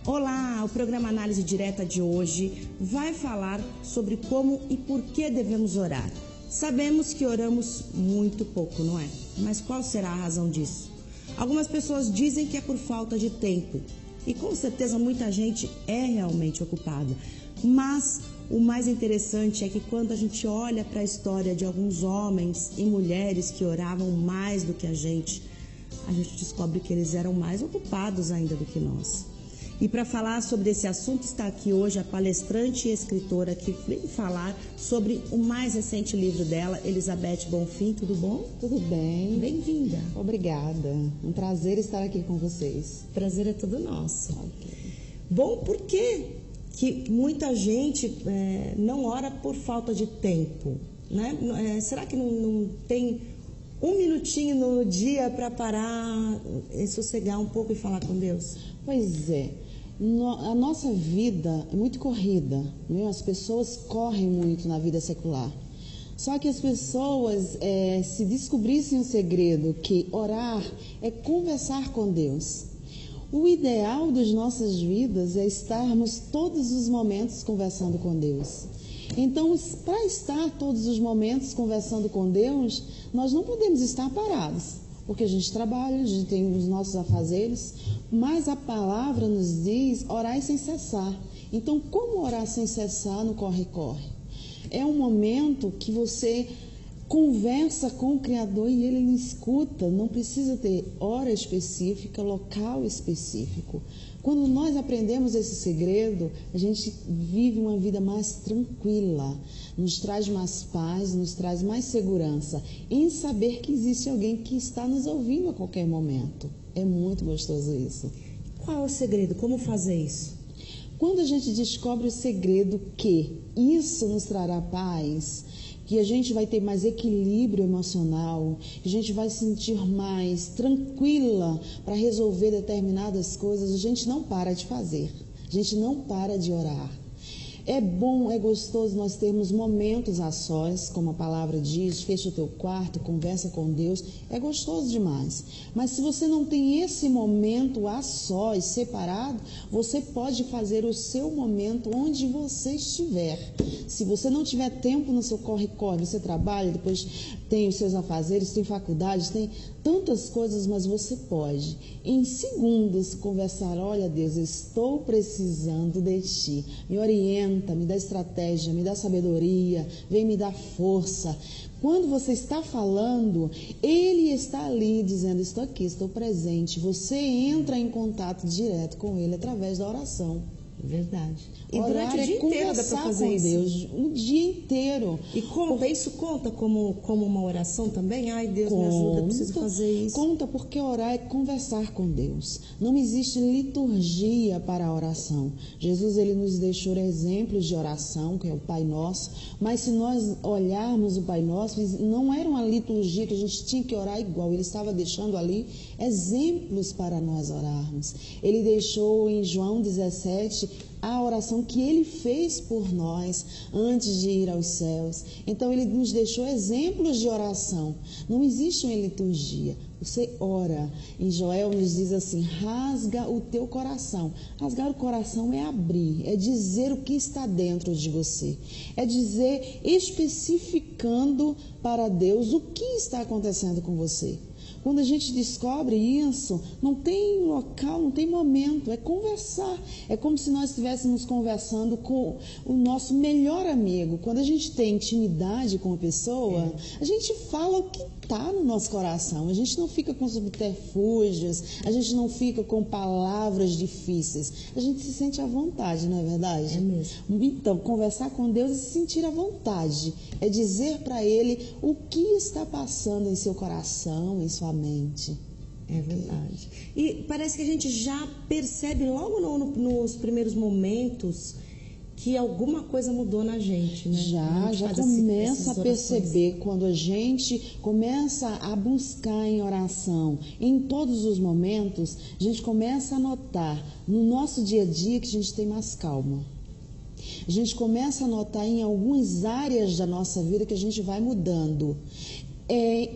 Olá, o programa Análise Direta de hoje vai falar sobre como e por que devemos orar. Sabemos que oramos muito pouco, não é? Mas qual será a razão disso? Algumas pessoas dizem que é por falta de tempo. E com certeza muita gente é realmente ocupada. Mas o mais interessante é que quando a gente olha para a história de alguns homens e mulheres que oravam mais do que a gente descobre que eles eram mais ocupados ainda do que nós. E para falar sobre esse assunto está aqui hoje a palestrante e escritora que vem falar sobre o mais recente livro dela, Elizabeth Bonfim. Tudo bom? Tudo bem. Bem-vinda. Obrigada. Um prazer estar aqui com vocês. Prazer é todo nosso. Okay. Bom, por que muita gente não ora por falta de tempo? Né? Será que não tem um minutinho no dia para parar, sossegar um pouco e falar com Deus? Pois é. A nossa vida é muito corrida, né? As pessoas correm muito na vida secular. Só que as pessoas, se descobrissem o segredo que orar é conversar com Deus. O ideal das nossas vidas é estarmos todos os momentos conversando com Deus. Então, para estar todos os momentos conversando com Deus, nós não podemos estar parados. Porque a gente trabalha, a gente tem os nossos afazeres, mas a palavra nos diz orai sem cessar. Então, como orar sem cessar no corre-corre? É um momento que você conversa com o Criador e Ele lhe escuta. Não precisa ter hora específica, local específico. Quando nós aprendemos esse segredo, a gente vive uma vida mais tranquila, nos traz mais paz, nos traz mais segurança em saber que existe alguém que está nos ouvindo a qualquer momento. É muito gostoso isso. Qual é o segredo? Como fazer isso? Quando a gente descobre o segredo que isso nos trará paz, que a gente vai ter mais equilíbrio emocional, que a gente vai se sentir mais tranquila para resolver determinadas coisas, a gente não para de fazer, a gente não para de orar. É bom, é gostoso nós termos momentos a sós, como a palavra diz, fecha o teu quarto, conversa com Deus, é gostoso demais. Mas se você não tem esse momento a sós, separado, você pode fazer o seu momento onde você estiver. Se você não tiver tempo no seu corre-corre, você trabalha, depois tem os seus afazeres, tem faculdade, tem tantas coisas, mas você pode, em segundos, conversar, olha Deus, eu estou precisando de Ti, me orienta, me dá estratégia, me dá sabedoria, vem me dar força. Quando você está falando, Ele está ali dizendo, estou aqui, estou presente. Você entra em contato direto com Ele através da oração. Verdade. E durante o dia inteiro dá para fazer isso. Deus, o dia inteiro. E isso conta como uma oração também? Ai, Deus me ajuda, eu preciso fazer isso. Conta, porque orar é conversar com Deus. Não existe liturgia para a oração. Jesus, ele nos deixou exemplos de oração, que é o Pai Nosso, mas se nós olharmos o Pai Nosso, não era uma liturgia que a gente tinha que orar igual. Ele estava deixando ali exemplos para nós orarmos. Ele deixou em João 17 a oração que Ele fez por nós antes de ir aos céus. Então, Ele nos deixou exemplos de oração. Não existe uma liturgia. Você ora. Em Joel nos diz assim, rasga o teu coração. Rasgar o coração é abrir, é dizer o que está dentro de você. É dizer, especificando para Deus o que está acontecendo com você. Quando a gente descobre isso, não tem local, não tem momento, é conversar. É como se nós estivéssemos conversando com o nosso melhor amigo. Quando a gente tem intimidade com a pessoa, a gente fala o que está no nosso coração. A gente não fica com subterfúgios, a gente não fica com palavras difíceis. A gente se sente à vontade, não é verdade? É mesmo. Então, conversar com Deus é se sentir à vontade. É dizer para Ele o que está passando em seu coração, em sua mente. É verdade. E parece que a gente já percebe logo nos primeiros momentos que alguma coisa mudou na gente, né? Já começa a perceber quando a gente começa a buscar em oração, em todos os momentos, a gente começa a notar no nosso dia a dia que a gente tem mais calma. A gente começa a notar em algumas áreas da nossa vida que a gente vai mudando.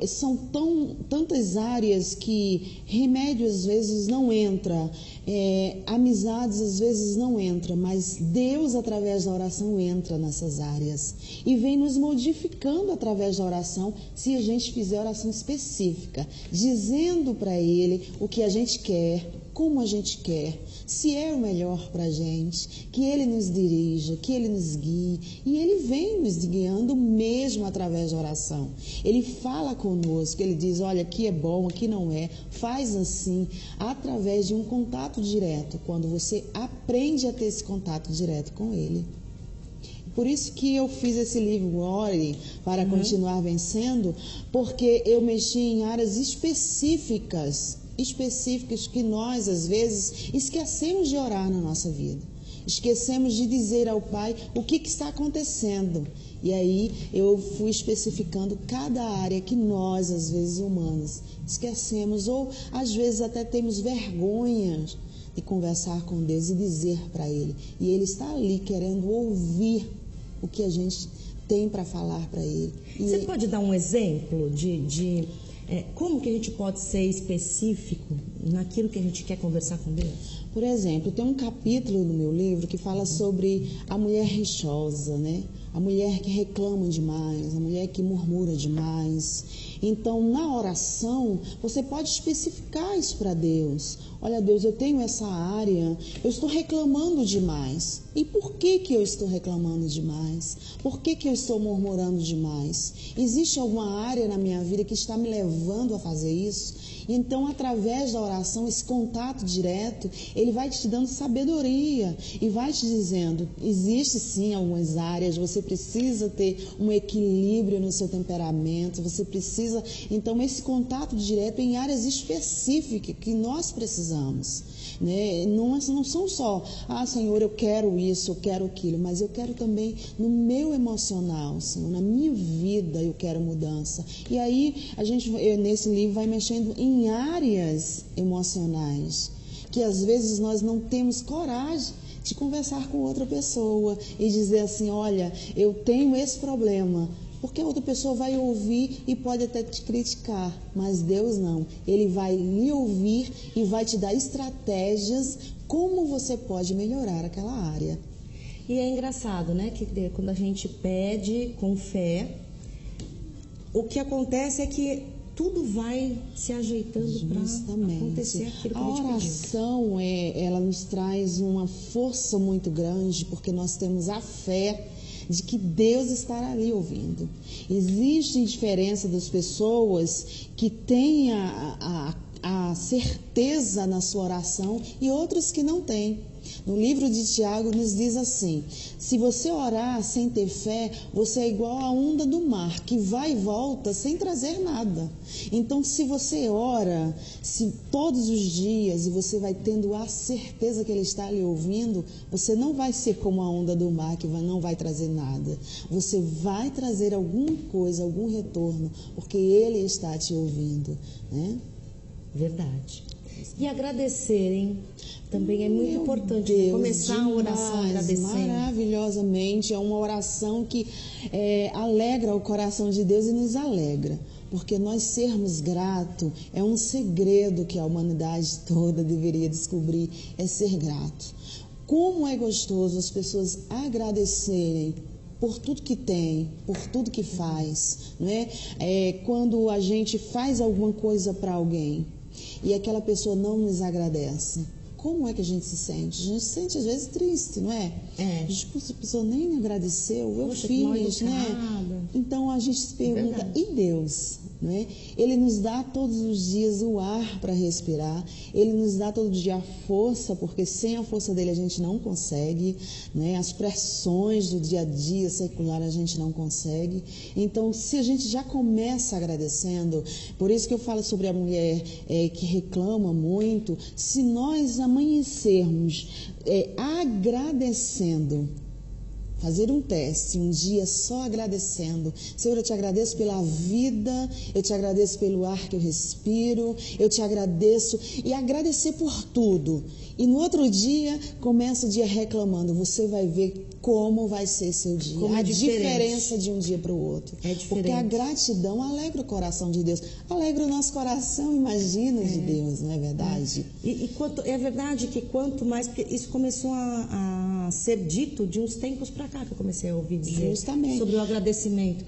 são tantas áreas que remédio às vezes não entra, amizades às vezes não entra, mas Deus através da oração entra nessas áreas e vem nos modificando através da oração, se a gente fizer oração específica, dizendo para Ele o que a gente quer, como a gente quer, se é o melhor para a gente, que Ele nos dirija, que Ele nos guie. E Ele vem nos guiando mesmo através da oração. Ele fala conosco, Ele diz, olha, aqui é bom, aqui não é, faz assim, através de um contato direto, quando você aprende a ter esse contato direto com Ele. Por isso que eu fiz esse livro, Ore para Continuar Vencendo, porque eu mexi em áreas específicas que nós, às vezes, esquecemos de orar na nossa vida. Esquecemos de dizer ao Pai o que está acontecendo. E aí eu fui especificando cada área que nós, às vezes, humanos, esquecemos ou, às vezes, até temos vergonha de conversar com Deus e dizer para Ele. E Ele está ali querendo ouvir o que a gente tem para falar para Ele. Você pode dar um exemplo de como que a gente pode ser específico naquilo que a gente quer conversar com Deus? Por exemplo, tem um capítulo no meu livro que fala sobre a mulher rixosa, né? A mulher que reclama demais, a mulher que murmura demais. Então, na oração, você pode especificar isso para Deus. Olha, Deus, eu tenho essa área, eu estou reclamando demais. E por que eu estou reclamando demais? Por que eu estou murmurando demais? Existe alguma área na minha vida que está me levando a fazer isso? Então, através da oração, esse contato direto, ele vai te dando sabedoria e vai te dizendo, existe sim algumas áreas, você precisa ter um equilíbrio no seu temperamento, você precisa, então, esse contato direto em áreas específicas que nós precisamos, né? Não são só, Senhor, eu quero isso, eu quero aquilo, mas eu quero também no meu emocional, Senhor, na minha vida eu quero mudança. E aí, nesse livro, vai mexendo em áreas emocionais, que às vezes nós não temos coragem de conversar com outra pessoa e dizer assim, olha, eu tenho esse problema, porque a outra pessoa vai ouvir e pode até te criticar, mas Deus não, Ele vai lhe ouvir e vai te dar estratégias como você pode melhorar aquela área. E é engraçado, né, que quando a gente pede com fé, o que acontece é que tudo vai se ajeitando para acontecer aquilo que a gente pediu. A oração, ela nos traz uma força muito grande, porque nós temos a fé de que Deus estará ali ouvindo. Existe diferença das pessoas que têm a certeza na sua oração e outros que não têm. No livro de Tiago nos diz assim, se você orar sem ter fé, você é igual a onda do mar, que vai e volta sem trazer nada. Então, se você ora todos os dias e você vai tendo a certeza que Ele está lhe ouvindo, você não vai ser como a onda do mar, que não vai trazer nada. Você vai trazer alguma coisa, algum retorno, porque Ele está te ouvindo, né? Verdade. E agradecer, hein? Também é muito importante começar a oração agradecendo. Maravilhosamente, é uma oração que alegra o coração de Deus e nos alegra. Porque nós sermos gratos é um segredo que a humanidade toda deveria descobrir, é ser grato. Como é gostoso as pessoas agradecerem por tudo que tem, por tudo que faz, né? Quando a gente faz alguma coisa para alguém e aquela pessoa não nos agradece, como é que a gente se sente? A gente se sente às vezes triste, não é? A pessoa nem me agradeceu, eu fiz, né? Então a gente se pergunta, e Deus? Né? Ele nos dá todos os dias o ar para respirar, Ele nos dá todo dia a força, porque sem a força dele a gente não consegue, né? As pressões do dia a dia secular a gente não consegue. Então, se a gente já começa agradecendo, por isso que eu falo sobre a mulher que reclama muito, se nós amanhecermos agradecendo, fazer um teste, um dia só agradecendo. Senhor, eu te agradeço pela vida, eu te agradeço pelo ar que eu respiro, eu te agradeço e agradecer por tudo. E no outro dia, começa o dia reclamando. Você vai ver como vai ser seu dia. Como é diferença de um dia para o outro. É diferente. Porque a gratidão alegra o coração de Deus. Alegra o nosso coração, imagina, de Deus, não é verdade? É verdade que quanto mais... Porque isso começou a ser dito de uns tempos para cá, que eu comecei a ouvir dizer. Justamente. Sobre o agradecimento.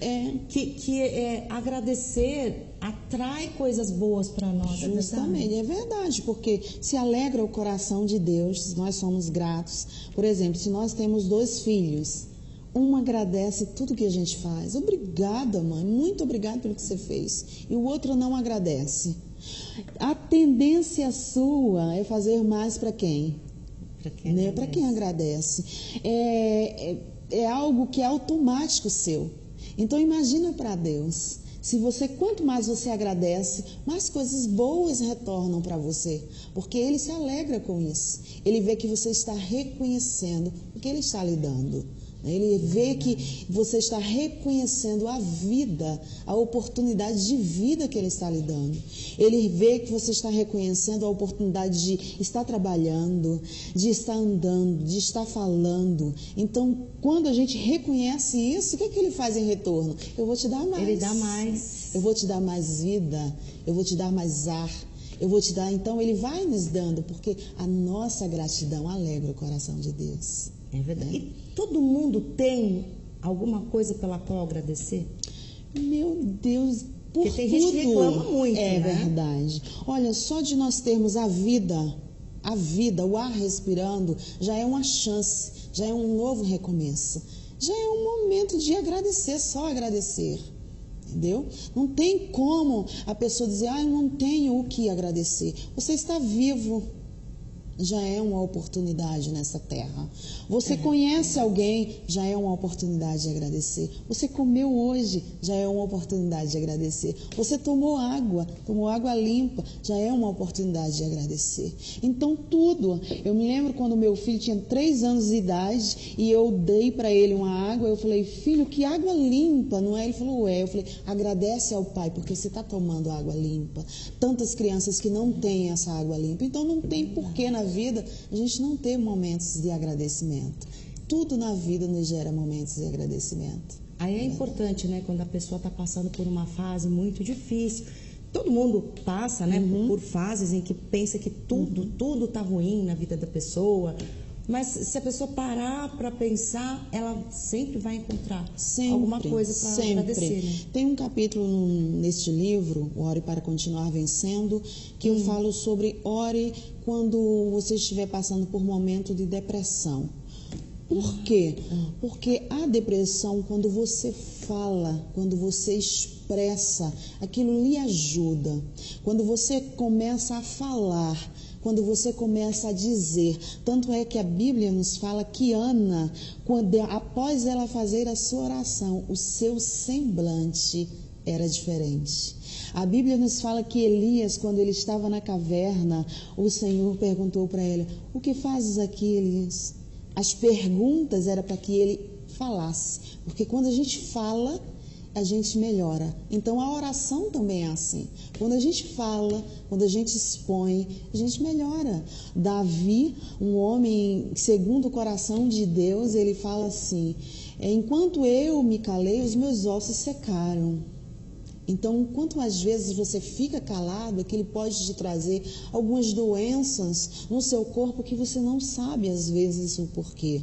Que agradecer atrai coisas boas para nós. Justamente, é verdade, porque se alegra o coração de Deus, nós somos gratos. Por exemplo, se nós temos 2 filhos, um agradece tudo que a gente faz. Obrigada, mãe, muito obrigada pelo que você fez. E o outro não agradece. A tendência sua é fazer mais para quem? Para quem agradece. É algo que é automático seu. Então imagina para Deus. Quanto mais você agradece, mais coisas boas retornam para você, porque Ele se alegra com isso. Ele vê que você está reconhecendo o que Ele está lhe dando. Ele vê que você está reconhecendo a vida, a oportunidade de vida que Ele está lhe dando. Ele vê que você está reconhecendo a oportunidade de estar trabalhando, de estar andando, de estar falando. Então, quando a gente reconhece isso, o que é que Ele faz em retorno? Eu vou te dar mais. Ele dá mais. Eu vou te dar mais vida, eu vou te dar mais ar. Eu vou te dar, então Ele vai nos dando, porque a nossa gratidão alegra o coração de Deus. É verdade. E todo mundo tem alguma coisa pela qual agradecer? Meu Deus, por porque tem gente que reclama muito, é né? Verdade. Olha, só de nós termos a vida, o ar respirando, já é uma chance, já é um novo recomeço. Já é um momento de agradecer, só agradecer. Entendeu? Não tem como a pessoa dizer, eu não tenho o que agradecer. Você está vivo. Já é uma oportunidade nessa terra. Você conhece alguém, já é uma oportunidade de agradecer. Você comeu hoje, já é uma oportunidade de agradecer. Você tomou água limpa, já é uma oportunidade de agradecer. Então tudo, eu me lembro quando meu filho tinha 3 anos de idade e eu dei para ele uma água, eu falei, filho, que água limpa, não é? Ele falou, eu falei, agradece ao pai, porque você está tomando água limpa. Tantas crianças que não têm essa água limpa, então não tem porquê na vida a gente não ter momentos de agradecimento. Tudo na vida nos gera momentos de agradecimento. Aí é importante, né, quando a pessoa está passando por uma fase muito difícil. Todo mundo passa, né, por fases em que pensa que tudo está ruim na vida da pessoa. Mas se a pessoa parar para pensar, ela sempre vai encontrar alguma coisa para agradecer. Né? Tem um capítulo neste livro, Ore para Continuar Vencendo, que eu falo sobre ore quando você estiver passando por um momento de depressão. Por quê? Porque a depressão, quando você fala, quando você expressa, aquilo lhe ajuda. Quando você começa a falar, quando você começa a dizer. Tanto é que a Bíblia nos fala que Ana, após ela fazer a sua oração, o seu semblante era diferente. A Bíblia nos fala que Elias, quando ele estava na caverna, o Senhor perguntou para ele, o que fazes aqui, Elias? As perguntas eram para que ele falasse, porque quando a gente fala, a gente melhora. Então a oração também é assim. Quando a gente fala, quando a gente expõe, a gente melhora. Davi, um homem segundo o coração de Deus, ele fala assim, enquanto eu me calei, os meus ossos secaram. Então, quanto mais vezes você fica calado, aquilo pode te trazer algumas doenças no seu corpo que você não sabe às vezes o porquê.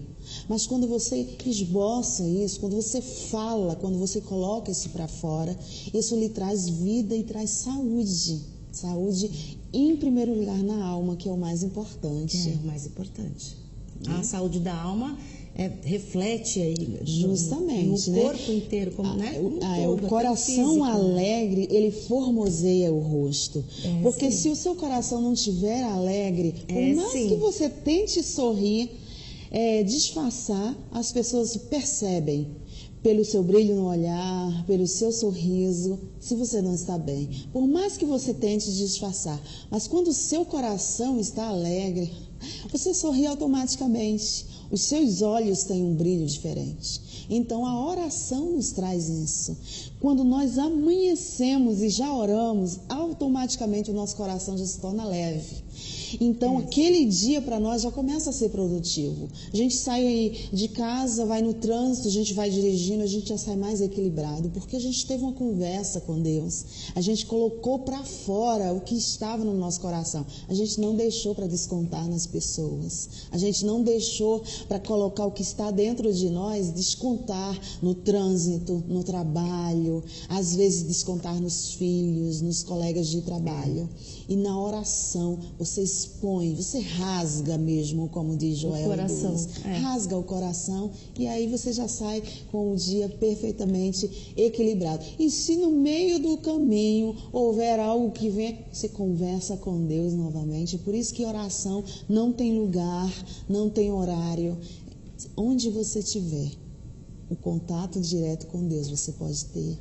Mas quando você esboça isso, quando você fala, quando você coloca isso para fora, isso lhe traz vida e traz saúde. Saúde em primeiro lugar na alma, que é o mais importante. É o mais importante. A saúde da alma reflete aí justamente, no corpo inteiro, como, né? O coração alegre, ele formoseia o rosto. Porque se o seu coração não estiver alegre, por mais que você tente sorrir, disfarçar, as pessoas percebem pelo seu brilho no olhar, pelo seu sorriso, se você não está bem. Por mais que você tente disfarçar, mas quando o seu coração está alegre, você sorri automaticamente. Os seus olhos têm um brilho diferente. Então, a oração nos traz isso. Quando nós amanhecemos e já oramos, automaticamente o nosso coração já se torna leve. Então, aquele dia para nós já começa a ser produtivo. A gente sai de casa, vai no trânsito, a gente vai dirigindo, a gente já sai mais equilibrado, porque a gente teve uma conversa com Deus. A gente colocou para fora o que estava no nosso coração. A gente não deixou para descontar nas pessoas. A gente não deixou para colocar o que está dentro de nós, descontar no trânsito, no trabalho, às vezes descontar nos filhos, nos colegas de trabalho. E na oração, você expõe, você rasga mesmo, como diz Joel. O coração. Rasga o coração e aí você já sai com o dia perfeitamente equilibrado. E se no meio do caminho houver algo que venha, você conversa com Deus novamente. Por isso que oração não tem lugar, não tem horário. Onde você estiver, o contato direto com Deus você pode ter.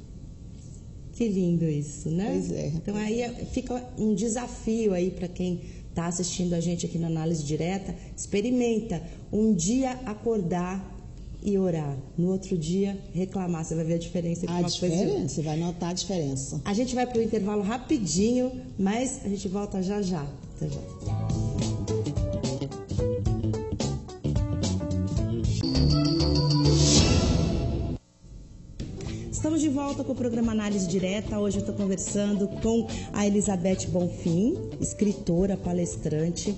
Que lindo isso, né? Pois é. Então aí fica um desafio aí para quem está assistindo a gente aqui na Análise Direta. Experimenta um dia acordar e orar, no outro dia reclamar. Você vai ver a diferença. Você vai notar a diferença. A gente vai para o intervalo rapidinho, mas a gente volta já já. Até já. Estamos de volta com o programa Análise Direta. Hoje eu estou conversando com a Elizabeth Bonfim, escritora, palestrante.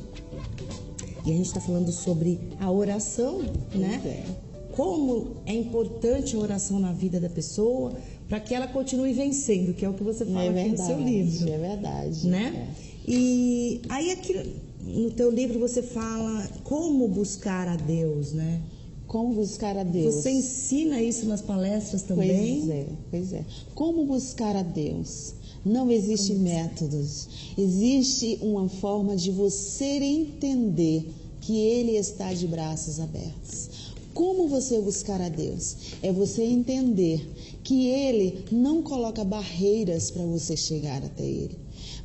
E a gente está falando sobre a oração, né? Como é importante a oração na vida da pessoa para que ela continue vencendo, que é o que você fala aqui no seu livro. É verdade. Né? E aí aqui no teu livro você fala como buscar a Deus, né? Como buscar a Deus. Você ensina isso nas palestras também? Pois é. Como buscar a Deus? Não existe métodos. Existe uma forma de você entender que Ele está de braços abertos. Como você buscar a Deus? É você entender que Ele não coloca barreiras para você chegar até Ele.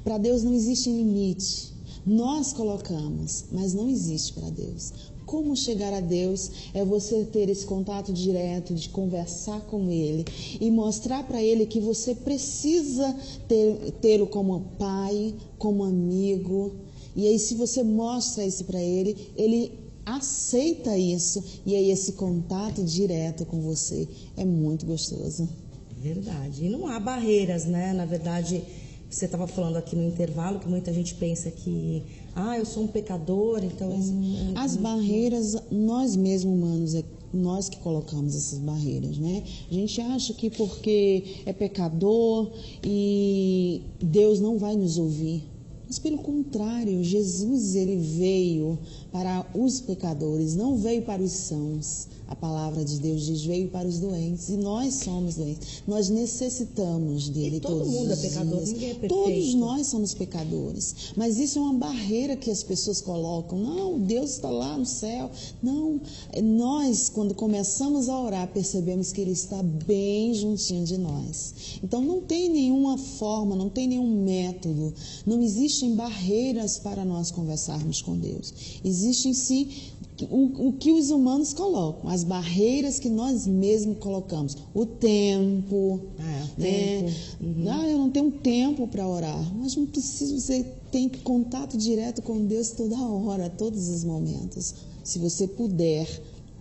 Para Deus não existe limite. Nós colocamos, mas não existe para Deus. Como chegar a Deus é você ter esse contato direto, de conversar com Ele e mostrar para Ele que você precisa tê-lo como pai, como amigo. E aí, se você mostra isso para Ele, Ele aceita isso. E aí, esse contato direto com você é muito gostoso. Verdade. E não há barreiras, né? Na verdade, você estava falando aqui no intervalo que muita gente pensa que eu sou um pecador, então... As barreiras, nós mesmos humanos, nós que colocamos essas barreiras, né? A gente acha que porque é pecador e Deus não vai nos ouvir. Mas pelo contrário, Jesus, ele veio para os pecadores, não veio para os sãos. A palavra de Deus diz, veio para os doentes, e nós somos doentes. Nós necessitamos dele todos os dias. Todo mundo é pecador, ninguém é perfeito. Todos nós somos pecadores, mas isso é uma barreira que as pessoas colocam. Não, Deus está lá no céu. Não, nós, quando começamos a orar, percebemos que Ele está bem juntinho de nós. Então, não tem nenhuma forma, não tem nenhum método, não existem barreiras para nós conversarmos com Deus. Existem sim o que os humanos colocam, as barreiras que nós mesmos colocamos, o tempo, né? Eu não tenho tempo para orar, mas não precisa, você tem contato direto com Deus toda hora, todos os momentos. Se você puder,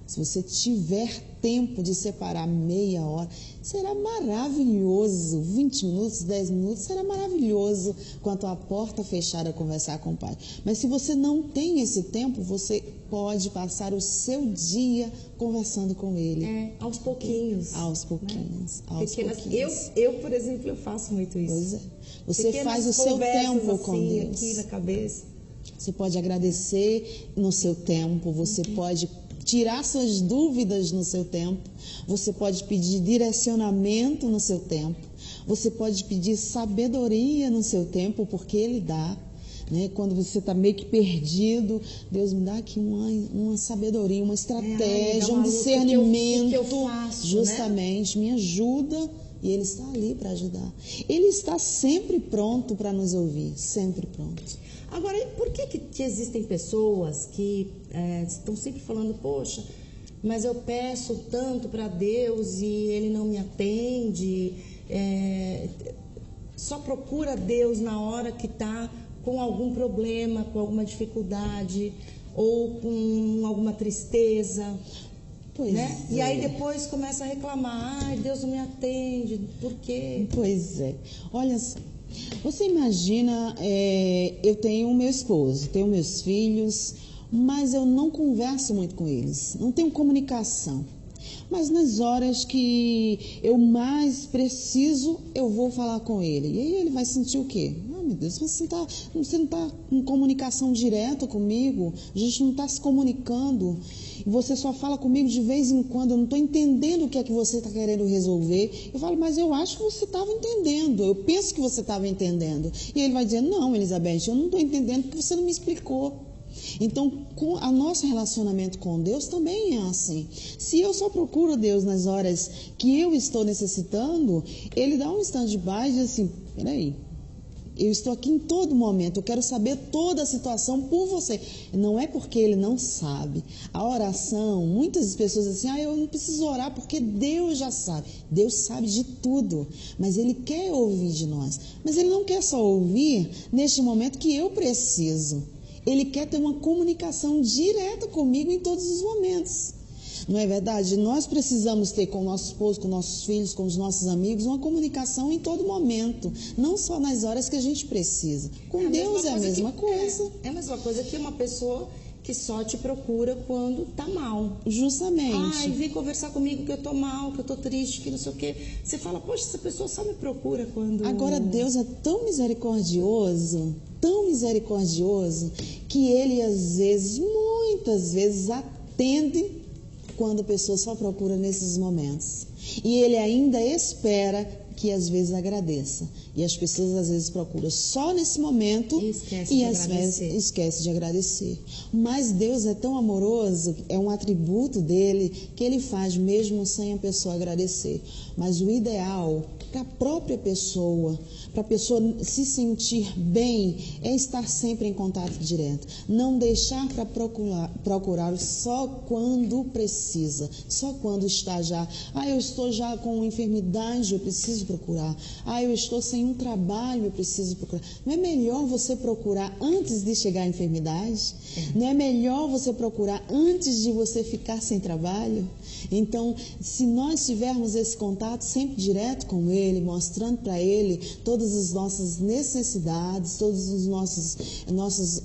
se você tiver tempo de separar meia hora, será maravilhoso. 20 minutos, 10 minutos, será maravilhoso quanto à porta fechada conversar com o Pai. Mas se você não tem esse tempo, você pode passar o seu dia conversando com Ele. Aos pouquinhos. Aos pouquinhos. Né? Aos pouquinhos. Eu, por exemplo, eu faço muito isso. Pois é. Você faz o seu tempo com Deus. Aqui na cabeça. Você pode agradecer no seu tempo, você pode tirar suas dúvidas no seu tempo, você pode pedir direcionamento no seu tempo, você pode pedir sabedoria no seu tempo, porque Ele dá. Né? Quando você está meio que perdido, Deus me dá aqui uma sabedoria, uma estratégia, um discernimento, que eu faço, justamente, né? Me ajuda E Ele está ali para ajudar. Ele está sempre pronto para nos ouvir, sempre pronto. Agora, e por que existem pessoas que estão sempre falando, poxa, mas eu peço tanto para Deus e Ele não me atende, só procura Deus na hora que está com algum problema, com alguma dificuldade ou com alguma tristeza, Pois né? E aí depois começa a reclamar, ai, Deus não me atende, por quê? Pois é. Olha só, você imagina, eu tenho o meu esposo, tenho meus filhos, mas eu não converso muito com eles, não tenho comunicação. Mas nas horas que eu mais preciso, eu vou falar com ele. E aí ele vai sentir o quê? Ah, meu Deus, você não está em comunicação direta comigo, a gente não está se comunicando. E você só fala comigo de vez em quando, eu não estou entendendo o que é que você está querendo resolver. Eu falo, mas eu acho que você estava entendendo, eu penso que você estava entendendo. E ele vai dizer, não, Elizabeth, eu não estou entendendo porque você não me explicou. Então, com o nosso relacionamento com Deus também é assim. Se eu só procuro Deus nas horas que eu estou necessitando, Ele dá um stand-by e diz assim, peraí, eu estou aqui em todo momento, eu quero saber toda a situação por você. Não é porque Ele não sabe. A oração, muitas pessoas dizem assim, eu não preciso orar porque Deus já sabe. Deus sabe de tudo, mas Ele quer ouvir de nós. Mas Ele não quer só ouvir neste momento que eu preciso. Ele quer ter uma comunicação direta comigo em todos os momentos. Não é verdade? Nós precisamos ter com o nosso esposo, com nossos filhos, com os nossos amigos, uma comunicação em todo momento. Não só nas horas que a gente precisa. Com Deus é a mesma coisa. É a mesma coisa que uma pessoa que só te procura quando tá mal. Justamente. Ai, vem conversar comigo que eu tô mal, que eu tô triste, que não sei o quê. Você fala, poxa, essa pessoa só me procura quando... Agora, Deus é tão misericordioso, que Ele, às vezes, muitas vezes, atende quando a pessoa só procura nesses momentos. E Ele ainda espera que, às vezes, agradeça. E as pessoas, às vezes, procuram só nesse momento e às vezes, esquece de agradecer. Mas Deus é tão amoroso, é um atributo dele, que Ele faz mesmo sem a pessoa agradecer. Mas o ideal para a própria pessoa, para a pessoa se sentir bem, é estar sempre em contato direto. Não deixar para procurar só quando precisa, só quando está já. Eu estou já com enfermidade, eu preciso procurar. Eu estou sem um trabalho, eu preciso procurar. Não é melhor você procurar antes de chegar à enfermidade? Não é melhor você procurar antes de você ficar sem trabalho? Então, se nós tivermos esse contato sempre direto com Ele, mostrando para Ele todas as nossas necessidades, todos os nossos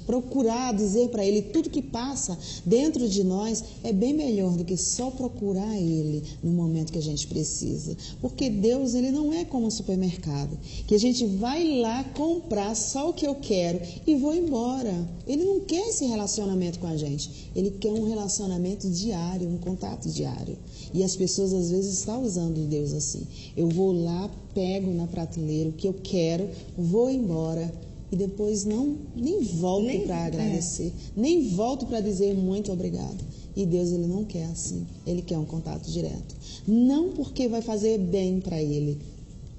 procurar dizer para Ele tudo que passa dentro de nós, é bem melhor do que só procurar Ele no momento que a gente precisa. Porque Deus, Ele não é como um supermercado, que a gente vai lá comprar só o que eu quero e vou embora. Ele não quer esse relacionamento com a gente. Ele quer um relacionamento diário, um contato diário. E as pessoas às vezes estão usando Deus assim. Eu vou lá, pego na prateleira o que eu quero, vou embora. E depois nem volto para agradecer, nem volto para dizer muito obrigado. E Deus, Ele não quer assim. Ele quer um contato direto. Não porque vai fazer bem para Ele.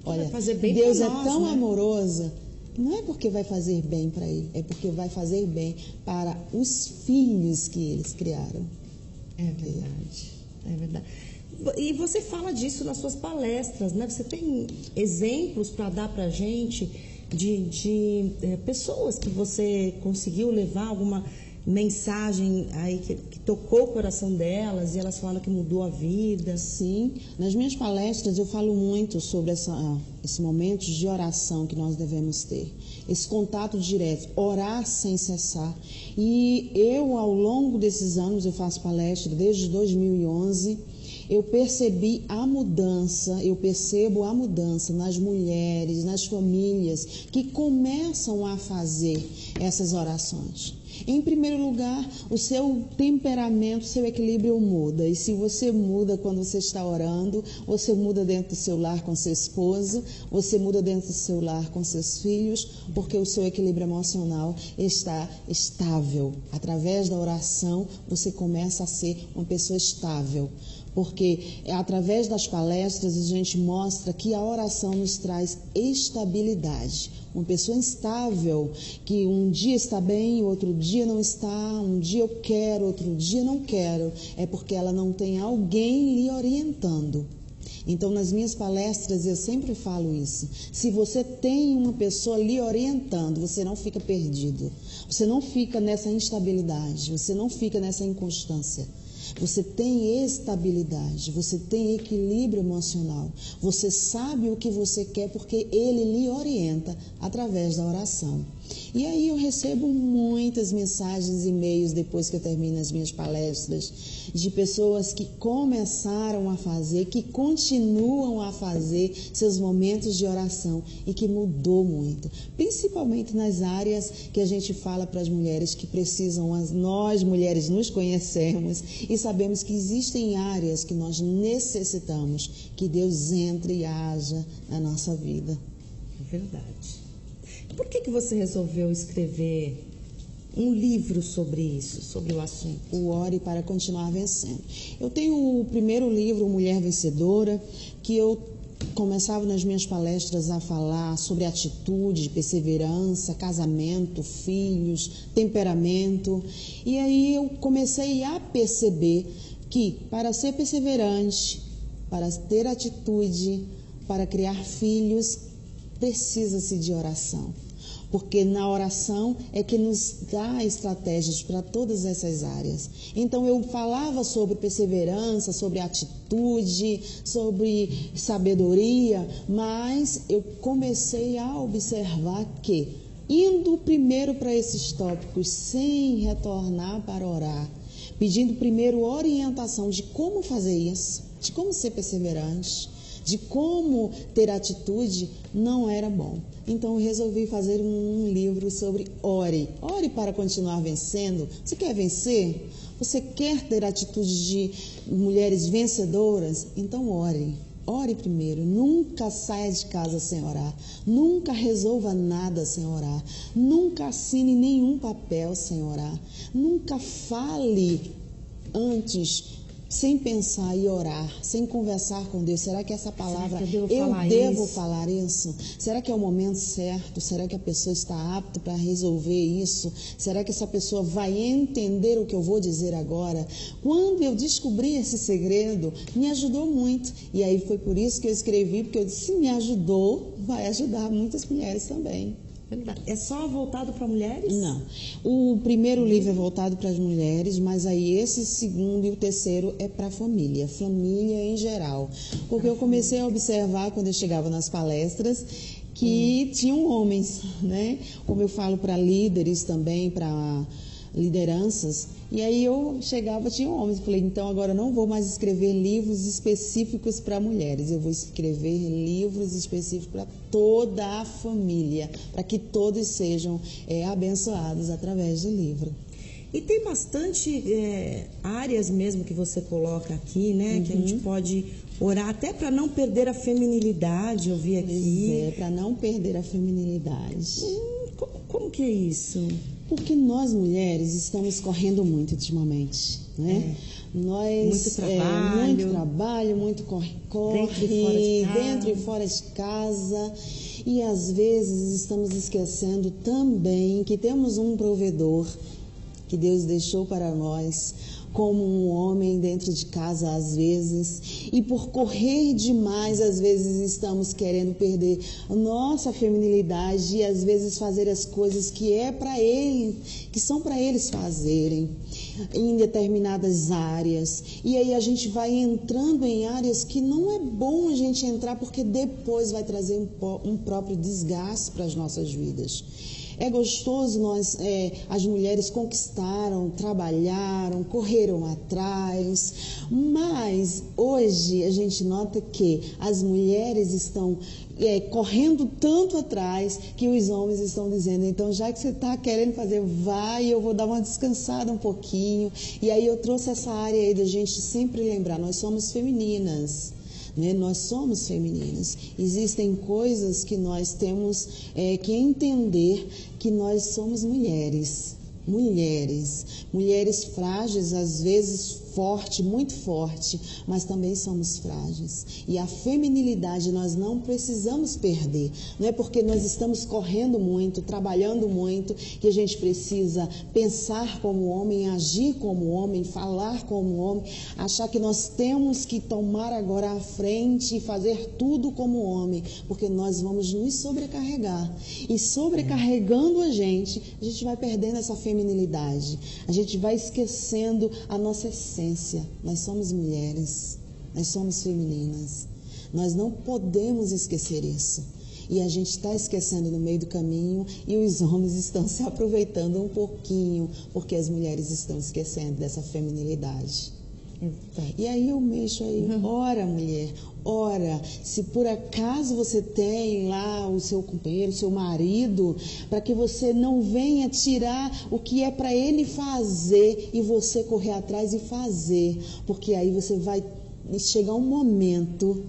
Olha, Deus é tão amoroso. Não é porque vai fazer bem para Ele, é porque vai fazer bem para os filhos que Eles criaram. É verdade, é verdade. E você fala disso nas suas palestras, né? Você tem exemplos para dar para a gente de pessoas que você conseguiu levar alguma mensagem aí que tocou o coração delas e elas falaram que mudou a vida? Sim, nas minhas palestras eu falo muito sobre esse momento de oração que nós devemos ter, esse contato direto, orar sem cessar. E eu, ao longo desses anos, eu faço palestra desde 2011, eu percebo a mudança nas mulheres, nas famílias que começam a fazer essas orações. Em primeiro lugar, o seu temperamento, o seu equilíbrio muda. E se você muda quando você está orando, você muda dentro do seu lar com seu esposo, você muda dentro do seu lar com seus filhos, porque o seu equilíbrio emocional está estável. Através da oração, você começa a ser uma pessoa estável. porque através das palestras a gente mostra que a oração nos traz estabilidade. Uma pessoa instável, que um dia está bem, outro dia não está, um dia eu quero, outro dia não quero, é porque ela não tem alguém lhe orientando. Então, nas minhas palestras eu sempre falo isso. Se você tem uma pessoa lhe orientando, você não fica perdido. Você não fica nessa instabilidade, você não fica nessa inconstância. Você tem estabilidade, você tem equilíbrio emocional. Você sabe o que você quer porque ele lhe orienta através da oração. E aí eu recebo muitas mensagens e e-mails depois que eu termino as minhas palestras de pessoas que começaram a fazer, que continuam a fazer seus momentos de oração e que mudou muito. Principalmente nas áreas que a gente fala para as mulheres que precisam, nós mulheres nos conhecemos e sabemos que existem áreas que nós necessitamos que Deus entre e haja na nossa vida. É verdade. Por que você resolveu escrever um livro sobre isso, sobre o assunto? O Ore para Continuar Vencendo. Eu tenho o primeiro livro, Mulher Vencedora, que eu começava nas minhas palestras a falar sobre atitude, perseverança, casamento, filhos, temperamento. E aí eu comecei a perceber que para ser perseverante, para ter atitude, para criar filhos, precisa-se de oração. Porque na oração é que nos dá estratégias para todas essas áreas. Então eu falava sobre perseverança, sobre atitude, sobre sabedoria, mas eu comecei a observar que, indo primeiro para esses tópicos, sem retornar para orar, pedindo primeiro orientação de como fazer isso, de como ser perseverante, de como ter atitude, não era bom. Então eu resolvi fazer um livro sobre Ore. Ore para continuar vencendo. Você quer vencer? Você quer ter atitude de mulheres vencedoras? Então ore. Ore primeiro. Nunca saia de casa sem orar. Nunca resolva nada sem orar. Nunca assine nenhum papel sem orar. Nunca fale antes sem pensar e orar, sem conversar com Deus. Será que essa palavra eu devo falar isso? Será que é o momento certo? Será que a pessoa está apta para resolver isso? Será que essa pessoa vai entender o que eu vou dizer agora? Quando eu descobri esse segredo, me ajudou muito. E aí foi por isso que eu escrevi, porque eu disse, se me ajudou, vai ajudar muitas mulheres também. É só voltado para mulheres? Não. O primeiro livro é voltado para as mulheres, mas aí esse segundo e o terceiro é para a família em geral. Porque eu comecei a observar quando eu chegava nas palestras que tinham homens, né? Como eu falo para líderes também, para lideranças, e aí eu chegava, tinha homens, falei, então agora não vou mais escrever livros específicos para mulheres, eu vou escrever livros específicos para toda a família, para que todos sejam abençoados através do livro. E tem bastante áreas mesmo que você coloca aqui, né, que a gente pode orar até para não perder a feminilidade, eu vi aqui. Para não perder a feminilidade. Como que é isso? Porque nós mulheres estamos correndo muito ultimamente, né? Muito trabalho, muito corre, dentro e fora de casa. E às vezes estamos esquecendo também que temos um provedor que Deus deixou para nós, como um homem dentro de casa às vezes, e por correr demais às vezes estamos querendo perder a nossa feminilidade e às vezes fazer as coisas que é para ele, que são para eles fazerem em determinadas áreas, e aí a gente vai entrando em áreas que não é bom a gente entrar porque depois vai trazer um próprio desgaste para as nossas vidas. É gostoso, as mulheres conquistaram, trabalharam, correram atrás, mas hoje a gente nota que as mulheres estão correndo tanto atrás que os homens estão dizendo, então já que você está querendo fazer, vai, eu vou dar uma descansada um pouquinho. E aí eu trouxe essa área aí da gente sempre lembrar, nós somos femininas. Nós somos femininas. Existem coisas que nós temos que entender que nós somos mulheres. mulheres frágeis, às vezes forte, muito forte, mas também somos frágeis. E a feminilidade nós não precisamos perder. Não é porque nós estamos correndo muito, trabalhando muito, que a gente precisa pensar como homem, agir como homem, falar como homem, achar que nós temos que tomar agora a frente e fazer tudo como homem, porque nós vamos nos sobrecarregar. E sobrecarregando a gente vai perdendo essa feminilidade. A gente vai esquecendo a nossa essência. Nós somos mulheres, nós somos femininas. Nós não podemos esquecer isso. E a gente está esquecendo no meio do caminho e os homens estão se aproveitando um pouquinho, porque as mulheres estão esquecendo dessa feminilidade. E aí eu mexo aí, ora mulher, ora, se por acaso você tem lá o seu companheiro, o seu marido, para que você não venha tirar o que é para ele fazer e você correr atrás e fazer, porque aí você vai chegar um momento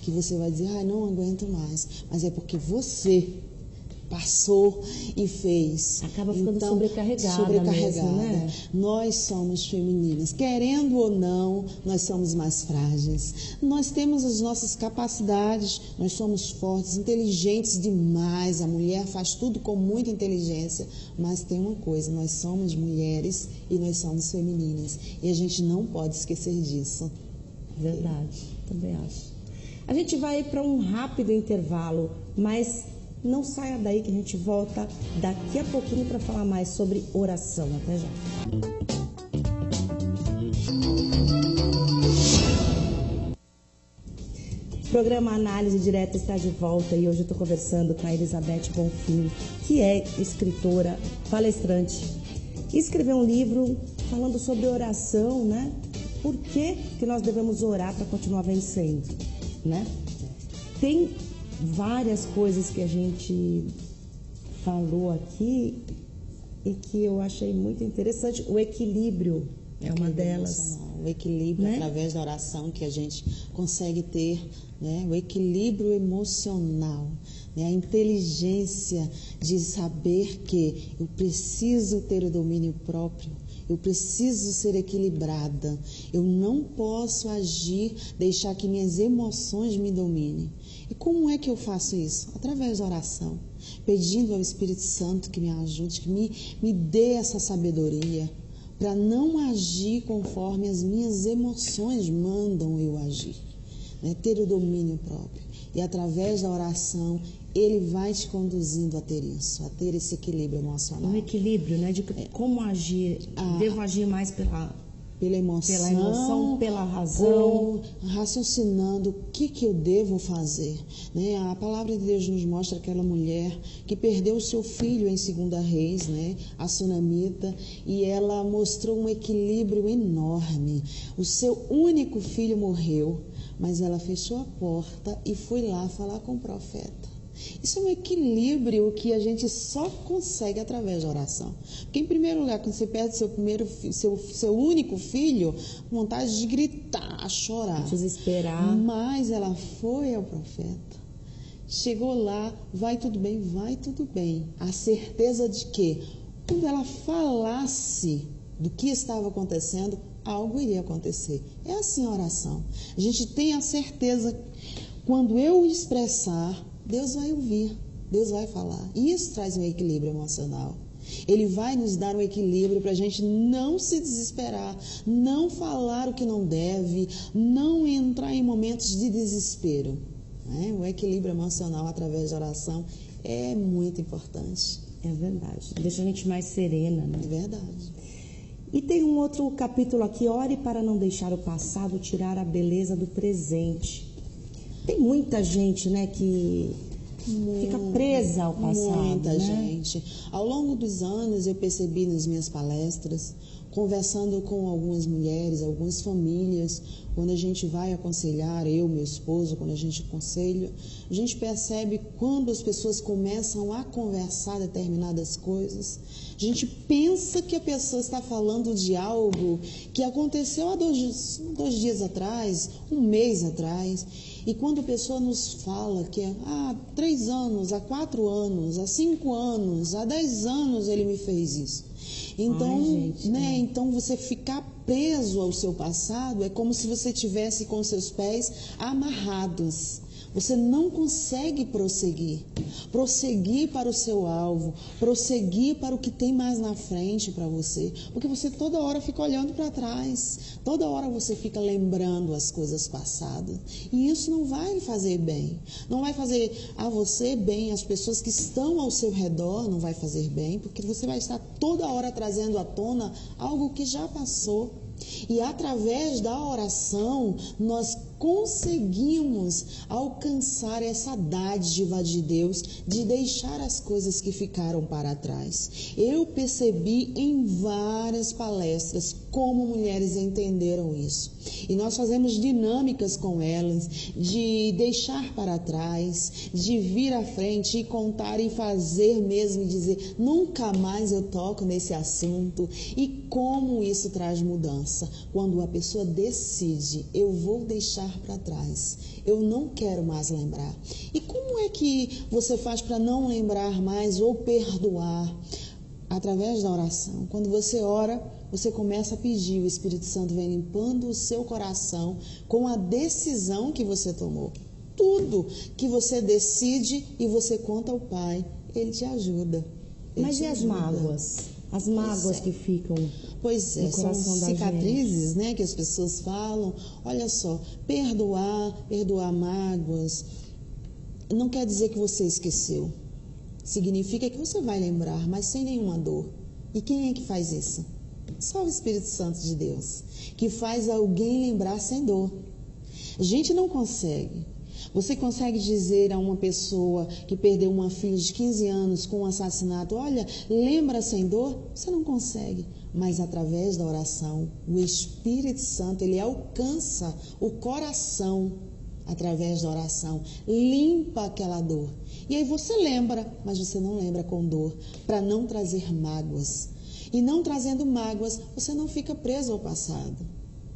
que você vai dizer, não aguento mais, mas é porque você passou e fez. Acaba ficando sobrecarregada mesmo, né? Nós somos femininas. Querendo ou não, nós somos mais frágeis. Nós temos as nossas capacidades, nós somos fortes, inteligentes demais. A mulher faz tudo com muita inteligência. Mas tem uma coisa, nós somos mulheres e nós somos femininas. E a gente não pode esquecer disso. Verdade, também acho. A gente vai para um rápido intervalo, mas não saia daí que a gente volta daqui a pouquinho para falar mais sobre oração. Até já. O programa Análise Direta está de volta e hoje eu estou conversando com a Elizabeth Bonfim, que é escritora, palestrante. E escreveu um livro falando sobre oração, né? Por que nós devemos orar para continuar vencendo, né? Tem várias coisas que a gente falou aqui e que eu achei muito interessante. O equilíbrio é uma delas. O equilíbrio, né? Através da oração que a gente consegue ter, né? O equilíbrio emocional, né? A inteligência de saber que eu preciso ter o domínio próprio. Eu preciso ser equilibrada. Eu não posso agir, deixar que minhas emoções me dominem. E como é que eu faço isso? Através da oração, pedindo ao Espírito Santo que me ajude, que me dê essa sabedoria para não agir conforme as minhas emoções mandam eu agir, né? Ter o domínio próprio. E através da oração, Ele vai te conduzindo a ter isso, a ter esse equilíbrio emocional. Um equilíbrio, né? De como agir. Devo agir mais pela emoção, pela razão. Ou raciocinando o que eu devo fazer, né? A palavra de Deus nos mostra aquela mulher que perdeu o seu filho em 2 Reis, né? A sunamita, e ela mostrou um equilíbrio enorme. O seu único filho morreu, mas ela fechou a porta e foi lá falar com o profeta. Isso é um equilíbrio que a gente só consegue através da oração. Porque, em primeiro lugar, quando você perde seu único filho, vontade de gritar, chorar. Desesperar. Mas ela foi ao profeta. Chegou lá, vai tudo bem, vai tudo bem. A certeza de que, quando ela falasse do que estava acontecendo, algo iria acontecer. É assim a oração. A gente tem a certeza, quando eu expressar, Deus vai ouvir, Deus vai falar. E isso traz um equilíbrio emocional. Ele vai nos dar um equilíbrio para a gente não se desesperar, não falar o que não deve, não entrar em momentos de desespero, né? O equilíbrio emocional através da oração é muito importante. É verdade. Deixa a gente mais serena, né? É verdade. E tem um outro capítulo aqui, ore para não deixar o passado tirar a beleza do presente. Tem muita gente, né, que fica presa ao passado. Muita né? gente. Ao longo dos anos eu percebi nas minhas palestras, conversando com algumas mulheres, algumas famílias, quando a gente vai aconselhar, eu, meu esposo, quando a gente aconselha, a gente percebe quando as pessoas começam a conversar determinadas coisas, a gente pensa que a pessoa está falando de algo que aconteceu há dois dias atrás, um mês atrás, E quando a pessoa nos fala que há 3 anos, há 4 anos, há 5 anos, há 10 anos ele me fez isso. Então, gente, então você ficar preso ao seu passado é como se você tivesse com seus pés amarrados. Você não consegue prosseguir para o seu alvo, prosseguir para o que tem mais na frente para você, porque você toda hora fica olhando para trás, toda hora você fica lembrando as coisas passadas, e isso não vai fazer bem, não vai fazer a você bem, as pessoas que estão ao seu redor não vai fazer bem, porque você vai estar toda hora trazendo à tona algo que já passou. E através da oração, nós conseguimos alcançar essa dádiva de Deus, de deixar as coisas que ficaram para trás. Eu percebi em várias palestras como mulheres entenderam isso. E nós fazemos dinâmicas com elas, de deixar para trás, de vir à frente e contar e fazer mesmo e dizer, nunca mais eu toco nesse assunto. E como isso traz mudança? Quando a pessoa decide, eu vou deixar para trás, eu não quero mais lembrar. E como é que você faz para não lembrar mais ou perdoar? Através da oração. Quando você ora, você começa a pedir, o Espírito Santo vem limpando o seu coração com a decisão que você tomou. Tudo que você decide e você conta ao Pai, Ele te ajuda. Mas e as mágoas? As mágoas que ficam no coração são cicatrizes, né, que as pessoas falam. Olha só, perdoar mágoas, não quer dizer que você esqueceu. Significa que você vai lembrar, mas sem nenhuma dor. E quem é que faz isso? Só o Espírito Santo de Deus, que faz alguém lembrar sem dor. A gente não consegue. Você consegue dizer a uma pessoa que perdeu uma filha de 15 anos com um assassinato, olha, lembra sem dor? Você não consegue. Mas através da oração, o Espírito Santo, ele alcança o coração através da oração, limpa aquela dor. E aí você lembra, mas você não lembra com dor, para não trazer mágoas. E não trazendo mágoas, você não fica preso ao passado.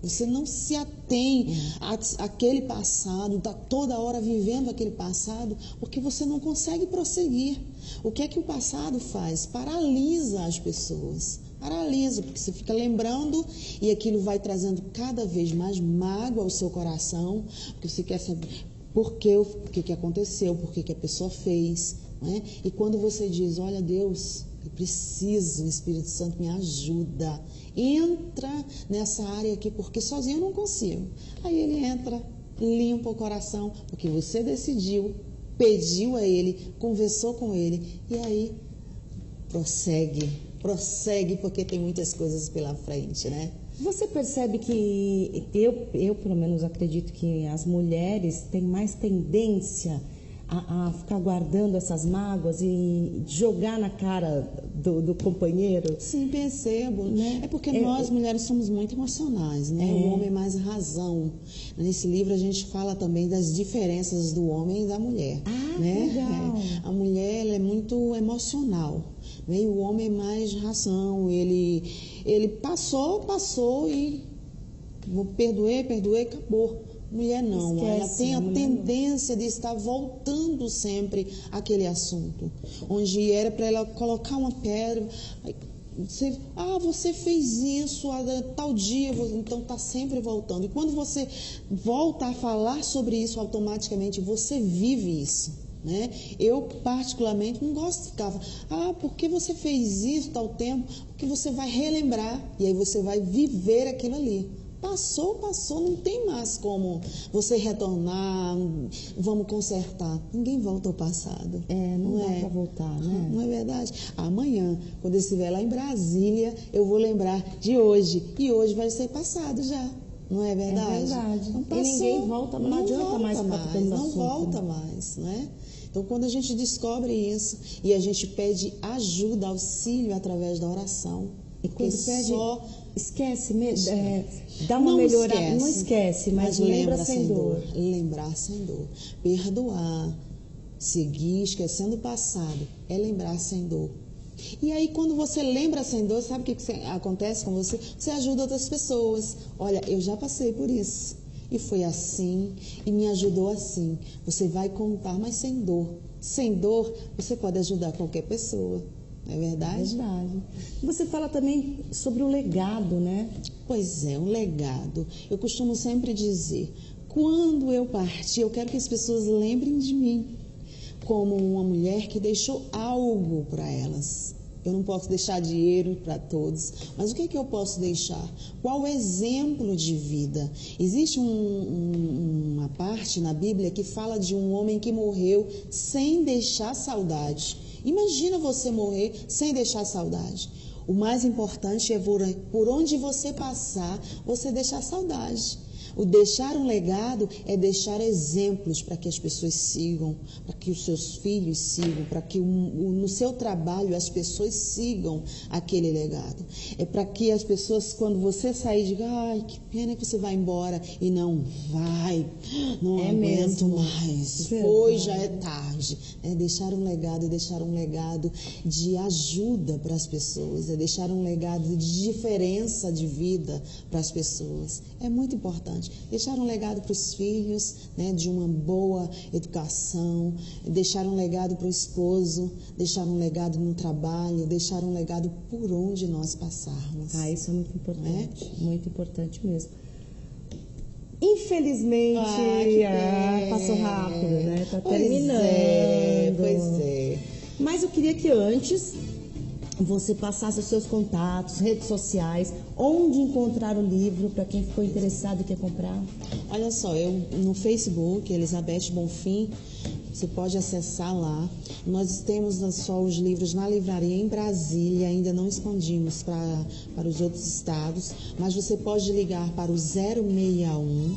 Você não se atém àquele passado, está toda hora vivendo aquele passado, porque você não consegue prosseguir. O que é que o passado faz? Paralisa as pessoas. Paralisa, porque você fica lembrando e aquilo vai trazendo cada vez mais mágoa ao seu coração, porque você quer saber o que aconteceu, por que a pessoa fez, né? E quando você diz, olha Deus, eu preciso, o Espírito Santo me ajuda, entra nessa área aqui, porque sozinho eu não consigo. Aí ele entra, limpa o coração, porque você decidiu, pediu a ele, conversou com ele, e aí prossegue, porque tem muitas coisas pela frente, né? Você percebe que, eu pelo menos acredito que as mulheres têm mais tendência a ficar guardando essas mágoas e jogar na cara do companheiro? Sim, percebo. Né? É porque nós mulheres somos muito emocionais, né? O homem é mais razão. Nesse livro a gente fala também das diferenças do homem e da mulher. Né? Legal. A mulher ela é muito emocional, né? E o homem é mais razão. Ele passou e perdoei, acabou. Mulher não, ela tem a tendência de estar voltando sempre àquele assunto, onde era para ela colocar uma pedra, você fez isso tal dia, então está sempre voltando. E quando você volta a falar sobre isso, automaticamente você vive isso. Né? Eu particularmente não gosto de ficar porque você fez isso tal tempo, porque você vai relembrar e aí você vai viver aquilo ali. Passou, não tem mais como você retornar, vamos consertar. Ninguém volta ao passado. Não dá para voltar, né? Não é verdade? Amanhã, quando eu estiver lá em Brasília, eu vou lembrar de hoje. E hoje vai ser passado já. Não é verdade? É verdade. Então, passou, e ninguém volta, não adianta mais ficar ficando no assunto. Não volta mais, né? Então, quando a gente descobre isso e a gente pede ajuda, auxílio através da oração. E quando pede, esquece mesmo, dá uma melhorada, não esquece, mas lembra sem dor. Lembrar sem dor. Perdoar, seguir esquecendo o passado, é lembrar sem dor. E aí, quando você lembra sem dor, sabe o que acontece com você? Você ajuda outras pessoas. Olha, eu já passei por isso. e foi assim, e me ajudou assim. Você vai contar, mas sem dor. Sem dor, você pode ajudar qualquer pessoa. Não é verdade? Verdade. Você fala também sobre o legado, né? Pois é, um legado. Eu costumo sempre dizer, quando eu partir, eu quero que as pessoas lembrem de mim como uma mulher que deixou algo para elas. Eu não posso deixar dinheiro para todos, mas o que é que eu posso deixar? Qual o exemplo de vida? Existe uma parte na Bíblia que fala de um homem que morreu sem deixar saudade. Imagina você morrer sem deixar saudade. O mais importante é por onde você passar, você deixar saudade. O deixar um legado é deixar exemplos para que as pessoas sigam, para que os seus filhos sigam, para que no seu trabalho as pessoas sigam aquele legado. É para que as pessoas, quando você sair, digam, ai, que pena que você vai embora. E não não aguento mais. Foi, já é tarde. É deixar um legado de ajuda para as pessoas, é deixar um legado de diferença de vida para as pessoas. É muito importante. Deixar um legado para os filhos, né, de uma boa educação, deixar um legado para o esposo, deixar um legado no trabalho, deixar um legado por onde nós passarmos. Isso é muito importante, muito importante mesmo. Infelizmente, passou rápido, né? Tá terminando. Pois é. Mas eu queria que antes você passasse os seus contatos, redes sociais, onde encontrar o livro para quem ficou interessado e quer comprar. Olha só, eu no Facebook, Elizabeth Bonfim, você pode acessar lá. Nós temos só os livros na livraria em Brasília, ainda não expandimos para os outros estados, mas você pode ligar para o 061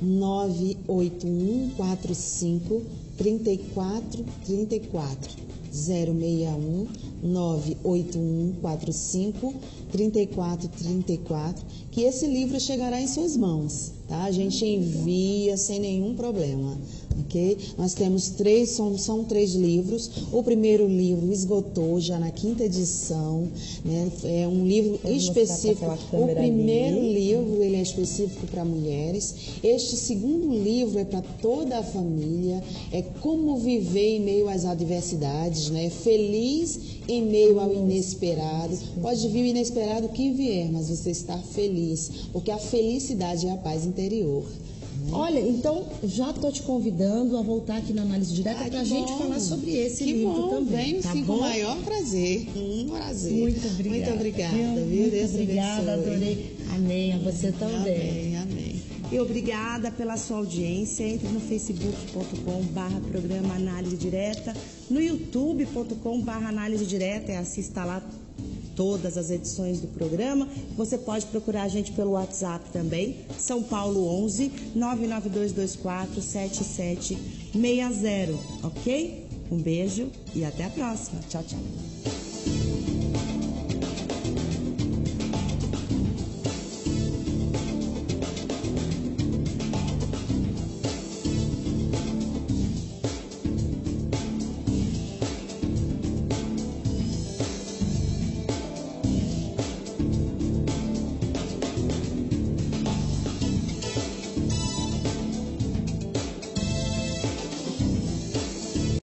981 45 3434. 061 981 45 3434, que esse livro chegará em suas mãos, tá? A gente envia sem nenhum problema, ok? Nós temos são 3 livros. O primeiro livro esgotou já na 5ª edição, né? É um livro específico. O primeiro livro, ele é específico para mulheres. Este segundo livro é para toda a família. É como viver em meio às adversidades, né? Feliz em meio ao inesperado. Pode vir o inesperado que vier, mas você está feliz, porque a felicidade é a paz interior. Olha, então já estou te convidando a voltar aqui na Análise Direta para a gente falar sobre esse livro também. Tá bom? Com o maior prazer. Prazer. Muito obrigada. Muito obrigada, viu? Muito obrigada, adorei. Amém, a você também. Amém. E obrigada pela sua audiência. Entre no facebook.com/programa Análise Direta, no youtube.com/Análise Direta e assista lá todas as edições do programa. Você pode procurar a gente pelo WhatsApp também, São Paulo 11 99224 7760, ok? Um beijo e até a próxima. Tchau, tchau.